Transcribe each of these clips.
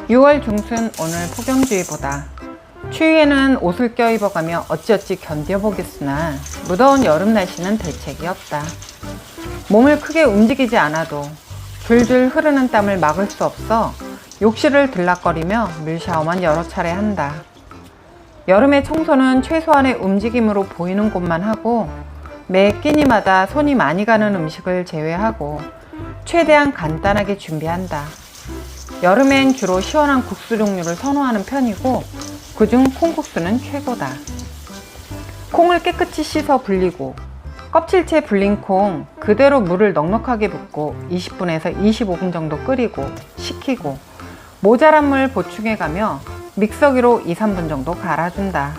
6월 중순 오늘 폭염주의보다. 추위에는 옷을 껴입어가며 어찌어찌 견뎌보겠으나 무더운 여름 날씨는 대책이 없다. 몸을 크게 움직이지 않아도 줄줄 흐르는 땀을 막을 수 없어 욕실을 들락거리며 물샤워만 여러 차례 한다. 여름의 청소는 최소한의 움직임으로 보이는 곳만 하고 매 끼니마다 손이 많이 가는 음식을 제외하고 최대한 간단하게 준비한다. 여름엔 주로 시원한 국수 종류를 선호하는 편이고 그중 콩국수는 최고다. 콩을 깨끗이 씻어 불리고 껍질째 불린 콩 그대로 물을 넉넉하게 붓고 20분에서 25분 정도 끓이고 식히고 모자란 물 보충해가며 믹서기로 2-3분 정도 갈아준다.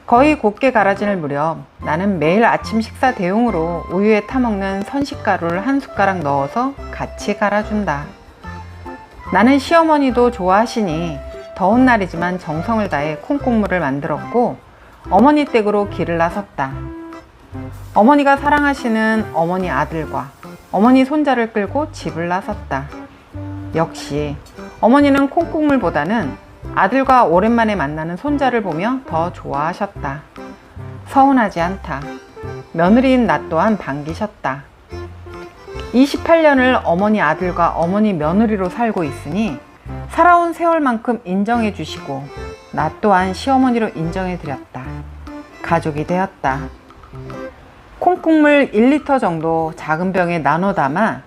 거의 곱게 갈아질 무렵 나는 매일 아침 식사 대용으로 우유에 타먹는 선식가루를 한 숟가락 넣어서 같이 갈아준다. 나는 시어머니도 좋아하시니 더운 날이지만 정성을 다해 콩국물을 만들었고 어머니 댁으로 길을 나섰다. 어머니가 사랑하시는 어머니 아들과 어머니 손자를 끌고 집을 나섰다. 역시 어머니는 콩국물보다는 아들과 오랜만에 만나는 손자를 보며 더 좋아하셨다. 서운하지 않다. 며느리인 나 또한 반기셨다. 28년을 어머니 아들과 어머니 며느리로 살고 있으니 살아온 세월만큼 인정해 주시고 나 또한 시어머니로 인정해 드렸다. 가족이 되었다. 콩국물 1리터 정도 작은 병에 나눠 담아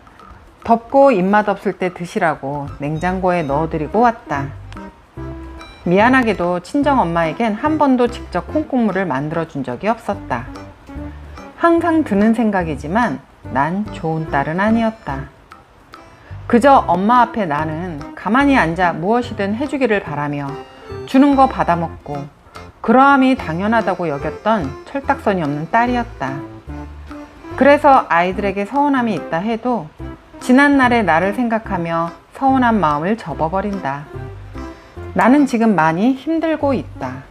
덥고 입맛 없을 때 드시라고 냉장고에 넣어드리고 왔다. 미안하게도 친정엄마에겐 한 번도 직접 콩국물을 만들어 준 적이 없었다. 항상 드는 생각이지만 난 좋은 딸은 아니었다. 그저 엄마 앞에 나는 가만히 앉아 무엇이든 해주기를 바라며 주는 거 받아먹고 그러함이 당연하다고 여겼던 철딱선이 없는 딸이었다. 그래서 아이들에게 서운함이 있다 해도 지난날의 나를 생각하며 서운한 마음을 접어버린다. 나는 지금 많이 힘들고 있다.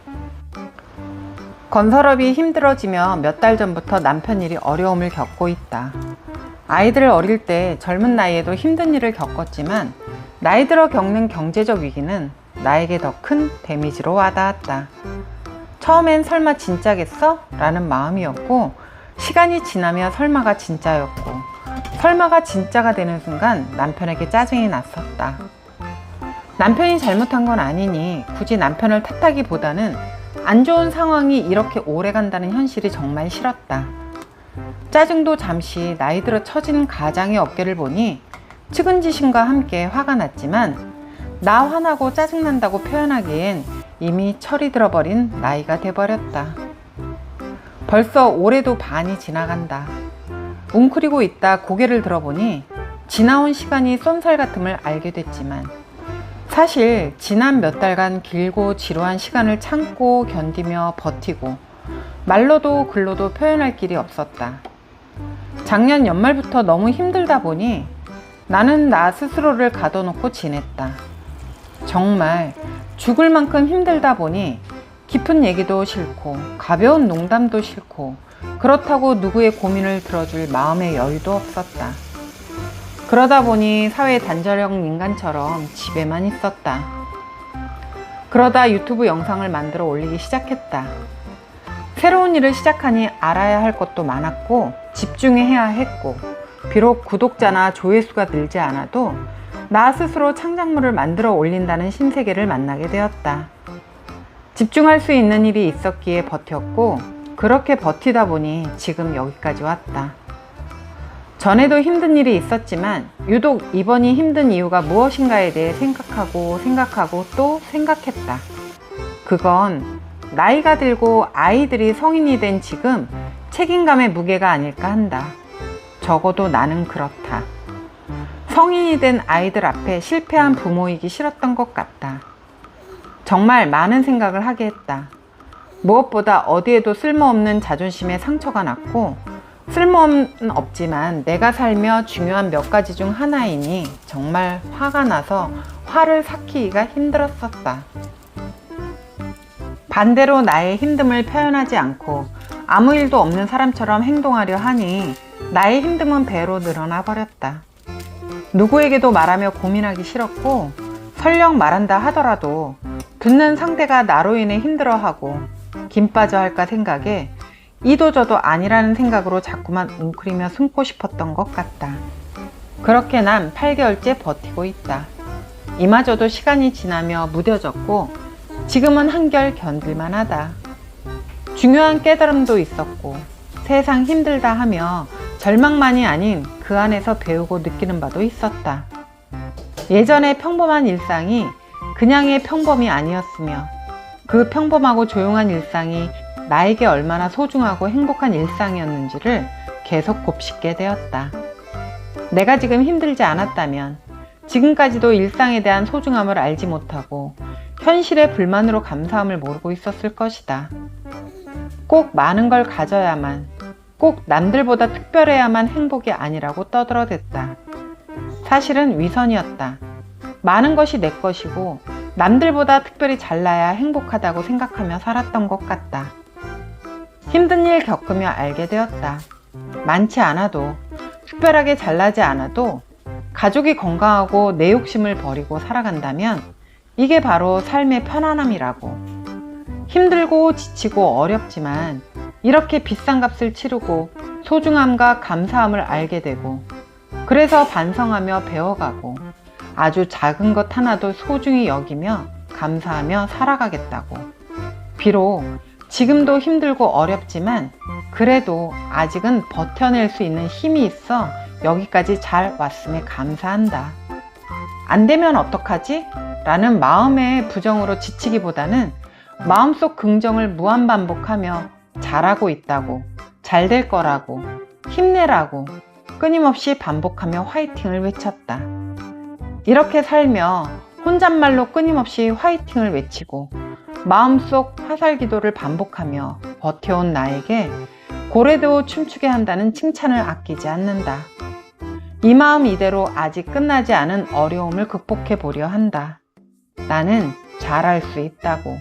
건설업이 힘들어지며 몇 달 전부터 남편 일이 어려움을 겪고 있다. 아이들 어릴 때 젊은 나이에도 힘든 일을 겪었지만 나이 들어 겪는 경제적 위기는 나에게 더 큰 데미지로 와닿았다. 처음엔 설마 진짜겠어? 라는 마음이었고 시간이 지나며 설마가 진짜였고 설마가 진짜가 되는 순간 남편에게 짜증이 났었다. 남편이 잘못한 건 아니니 굳이 남편을 탓하기보다는 안 좋은 상황이 이렇게 오래 간다는 현실이 정말 싫었다. 짜증도 잠시 나이 들어 처진 가장의 어깨를 보니 측은지심과 함께 화가 났지만 나 화나고 짜증난다고 표현하기엔 이미 철이 들어버린 나이가 돼버렸다. 벌써 올해도 반이 지나간다. 웅크리고 있다 고개를 들어보니 지나온 시간이 쏜살 같음을 알게 됐지만 사실 지난 몇 달간 길고 지루한 시간을 참고 견디며 버티고 말로도 글로도 표현할 길이 없었다. 작년 연말부터 너무 힘들다 보니 나는 나 스스로를 가둬놓고 지냈다. 정말 죽을 만큼 힘들다 보니 깊은 얘기도 싫고 가벼운 농담도 싫고 그렇다고 누구의 고민을 들어줄 마음의 여유도 없었다. 그러다 보니 사회 단절형 인간처럼 집에만 있었다. 그러다 유튜브 영상을 만들어 올리기 시작했다. 새로운 일을 시작하니 알아야 할 것도 많았고 집중해야 했고 비록 구독자나 조회수가 늘지 않아도 나 스스로 창작물을 만들어 올린다는 신세계를 만나게 되었다. 집중할 수 있는 일이 있었기에 버텼고 그렇게 버티다 보니 지금 여기까지 왔다. 전에도 힘든 일이 있었지만 유독 이번이 힘든 이유가 무엇인가에 대해 생각하고 또 생각했다. 그건 나이가 들고 아이들이 성인이 된 지금 책임감의 무게가 아닐까 한다. 적어도 나는 그렇다. 성인이 된 아이들 앞에 실패한 부모이기 싫었던 것 같다. 정말 많은 생각을 하게 했다. 무엇보다 어디에도 쓸모없는 자존심에 상처가 났고 쓸모는 없지만 내가 살며 중요한 몇 가지 중 하나이니 정말 화가 나서 화를 삭히기가 힘들었었다. 반대로 나의 힘듦을 표현하지 않고 아무 일도 없는 사람처럼 행동하려 하니 나의 힘듦은 배로 늘어나 버렸다. 누구에게도 말하며 고민하기 싫었고 설령 말한다 하더라도 듣는 상대가 나로 인해 힘들어하고 김 빠져 할까 생각에 이도저도 아니라는 생각으로 자꾸만 웅크리며 숨고 싶었던 것 같다. 그렇게 난 8개월째 버티고 있다. 이마저도 시간이 지나며 무뎌졌고 지금은 한결 견딜만 하다. 중요한 깨달음도 있었고 세상 힘들다 하며 절망만이 아닌 그 안에서 배우고 느끼는 바도 있었다. 예전의 평범한 일상이 그냥의 평범이 아니었으며 그 평범하고 조용한 일상이 나에게 얼마나 소중하고 행복한 일상이었는지를 계속 곱씹게 되었다. 내가 지금 힘들지 않았다면 지금까지도 일상에 대한 소중함을 알지 못하고 현실의 불만으로 감사함을 모르고 있었을 것이다. 꼭 많은 걸 가져야만, 꼭 남들보다 특별해야만 행복이 아니라고 떠들어댔다. 사실은 위선이었다. 많은 것이 내 것이고 남들보다 특별히 잘나야 행복하다고 생각하며 살았던 것 같다. 힘든 일 겪으며 알게 되었다. 많지 않아도, 특별하게 잘나지 않아도 가족이 건강하고 내 욕심을 버리고 살아간다면 이게 바로 삶의 편안함이라고. 힘들고 지치고 어렵지만 이렇게 비싼 값을 치르고 소중함과 감사함을 알게 되고 그래서 반성하며 배워가고 아주 작은 것 하나도 소중히 여기며 감사하며 살아가겠다고. 비록 지금도 힘들고 어렵지만 그래도 아직은 버텨낼 수 있는 힘이 있어 여기까지 잘 왔음에 감사한다. 안 되면 어떡하지? 라는 마음의 부정으로 지치기보다는 마음속 긍정을 무한반복하며 잘하고 있다고, 잘 될 거라고, 힘내라고 끊임없이 반복하며 화이팅을 외쳤다. 이렇게 살며 혼잣말로 끊임없이 화이팅을 외치고 마음속 화살기도를 반복하며 버텨온 나에게 고래도 춤추게 한다는 칭찬을 아끼지 않는다. 이 마음 이대로 아직 끝나지 않은 어려움을 극복해 보려 한다. 나는 잘할 수 있다고.